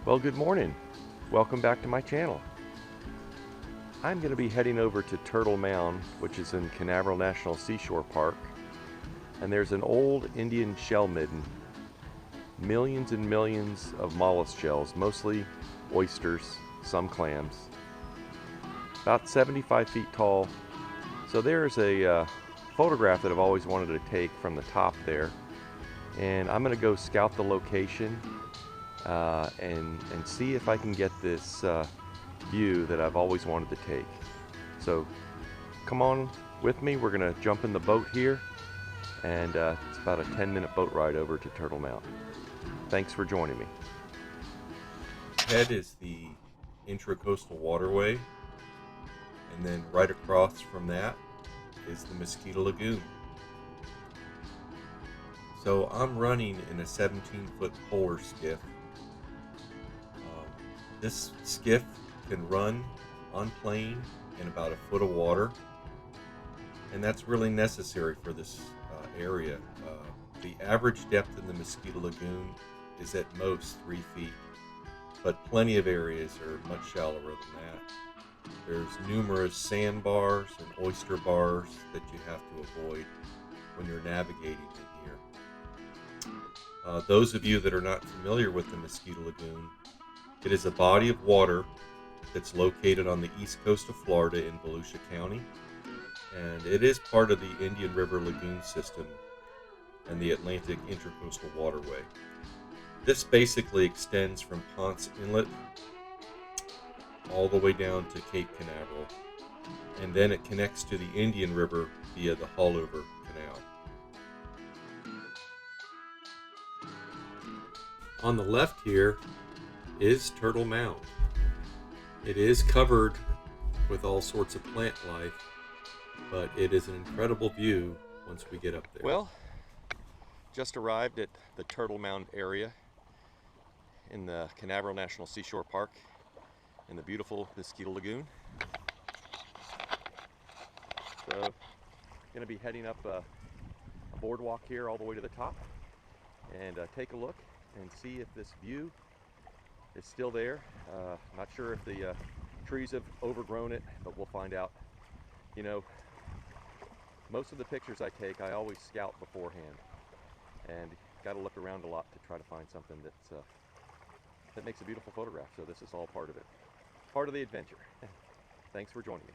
Well, good morning. Welcome back to my channel. I'm going to be heading over to Turtle Mound, which is in Canaveral National Seashore Park. And there's an old Indian shell midden. Millions and millions of mollusk shells, mostly oysters, some clams. About 75 feet tall. So there's a photograph that I've always wanted to take from the top there. And I'm going to go scout the location and see if I can get this view that I've always wanted to take. So come on with me. We're going to jump in the boat here, and it's about a 10-minute boat ride over to Turtle Mound. Thanks for joining me. Ahead is the Intracoastal Waterway, and then right across from that is the Mosquito Lagoon. So I'm running in a 17-foot polar skiff. This skiff can run on plane in about a foot of water, and that's really necessary for this area. The average depth in the Mosquito Lagoon is at most 3 feet, but plenty of areas are much shallower than that. There's numerous sandbars and oyster bars that you have to avoid when you're navigating in here. Those of you that are not familiar with the Mosquito Lagoon, it is a body of water that's located on the east coast of Florida in Volusia County, and it is part of the Indian River Lagoon system and the Atlantic Intracoastal Waterway. This basically extends from Ponce Inlet all the way down to Cape Canaveral, and then it connects to the Indian River via the Haulover Canal. On the left here is Turtle Mound. It is covered with all sorts of plant life, but it is an incredible view once we get up there. Well, just arrived at the Turtle Mound area in the Canaveral National Seashore Park in the beautiful Mosquito Lagoon. So, going to be heading up a boardwalk here all the way to the top and take a look and see if this view is still there. Not sure if the trees have overgrown it, but we'll find out. You know, most of the pictures I take, I always scout beforehand, and got to look around a lot to try to find something that makes a beautiful photograph. So this is all part of it, part of the adventure. Thanks for joining me.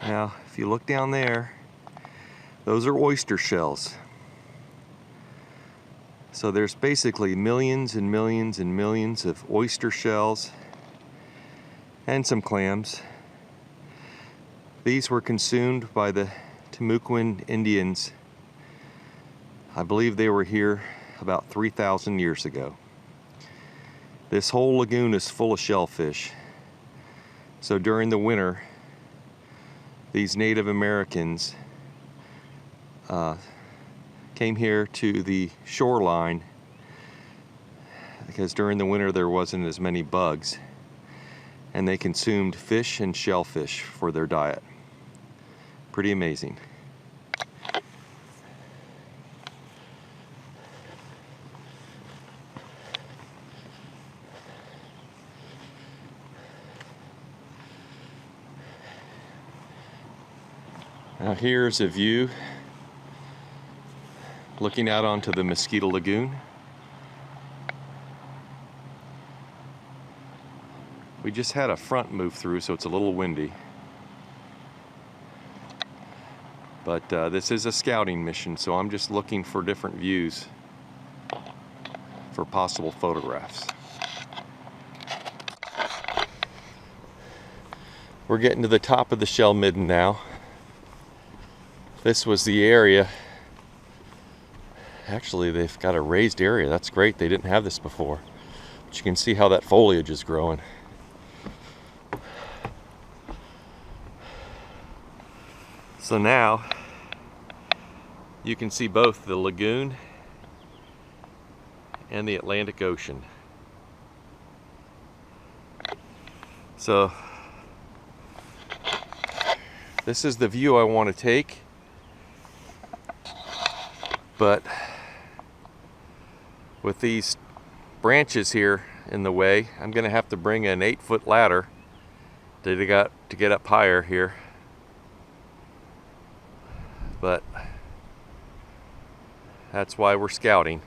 Now, if you look down there, those are oyster shells. So there's basically millions and millions and millions of oyster shells and some clams. These were consumed by the Timucuan Indians. I believe they were here about 3,000 years ago. This whole lagoon is full of shellfish. So during the winter, these Native Americans came here to the shoreline because during the winter there wasn't as many bugs, and they consumed fish and shellfish for their diet. Pretty amazing. Now here's a view looking out onto the Mosquito Lagoon. We just had a front move through, so it's a little windy. But this is a scouting mission, so I'm just looking for different views for possible photographs. We're getting to the top of the shell midden now. This was the area. Actually, they've got a raised area. That's great. They didn't have this before. But you can see how that foliage is growing. So now you can see both the lagoon and the Atlantic Ocean. So this is the view I want to take, but with these branches here in the way, I'm going to have to bring an 8-foot ladder to get up higher here. But that's why we're scouting.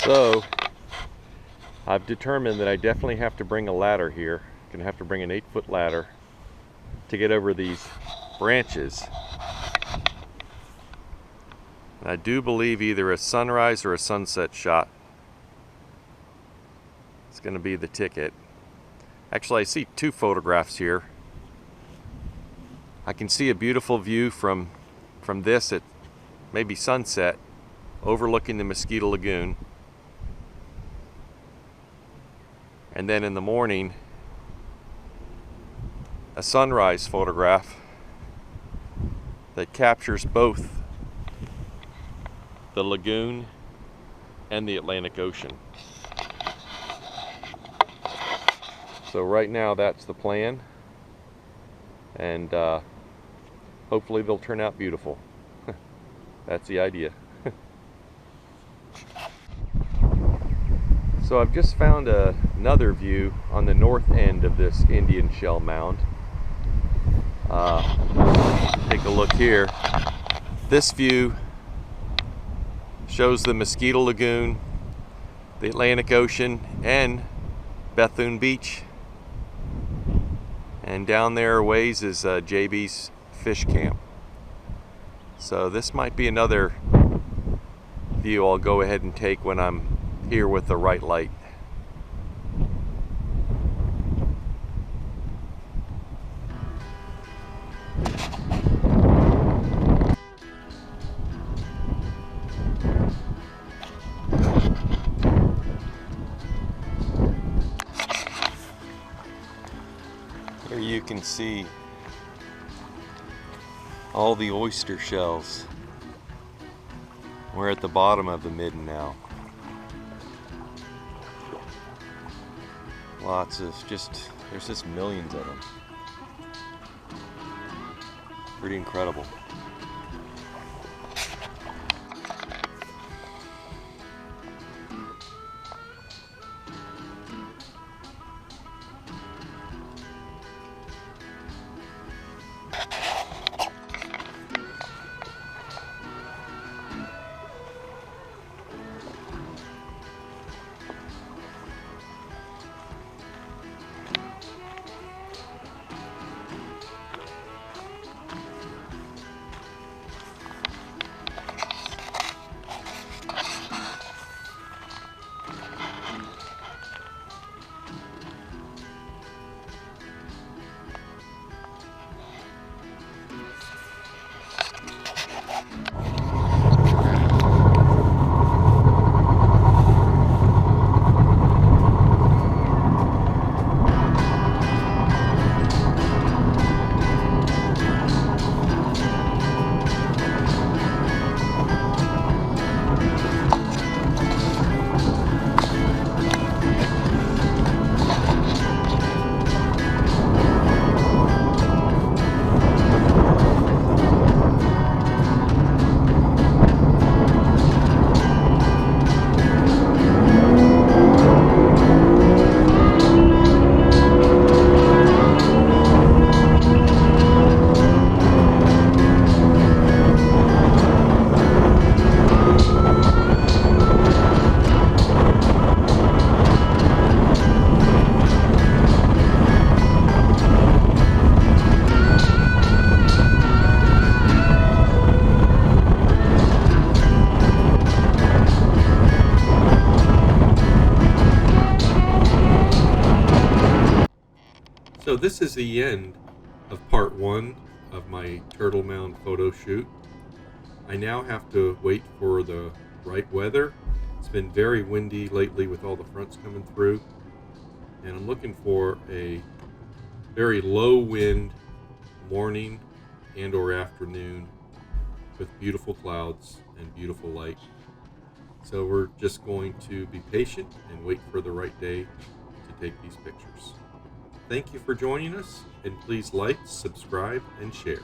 So I've determined that I definitely have to bring a ladder here. I'm gonna have to bring an 8-foot ladder to get over these branches. And I do believe either a sunrise or a sunset shot is gonna be the ticket. Actually, I see 2 photographs here. I can see a beautiful view from this at maybe sunset, overlooking the Mosquito Lagoon. And then in the morning, a sunrise photograph that captures both the lagoon and the Atlantic Ocean. So right now that's the plan, and hopefully they'll turn out beautiful. That's the idea. So I've just found another view on the north end of this Indian shell mound. Take a look here. This view shows the Mosquito Lagoon, the Atlantic Ocean, and Bethune Beach. And down there a ways is JB's fish camp. So this might be another view I'll go ahead and take when I'm here with the right light. Here you can see all the oyster shells. We're at the bottom of the Midden now. Lots of there's just millions of them. Pretty incredible. So this is the end of part 1 of my Turtle Mound photo shoot. I now have to wait for the right weather. It's been very windy lately with all the fronts coming through, and I'm looking for a very low wind morning and or afternoon with beautiful clouds and beautiful light. So we're just going to be patient and wait for the right day to take these pictures. Thank you for joining us, and please like, subscribe, and share.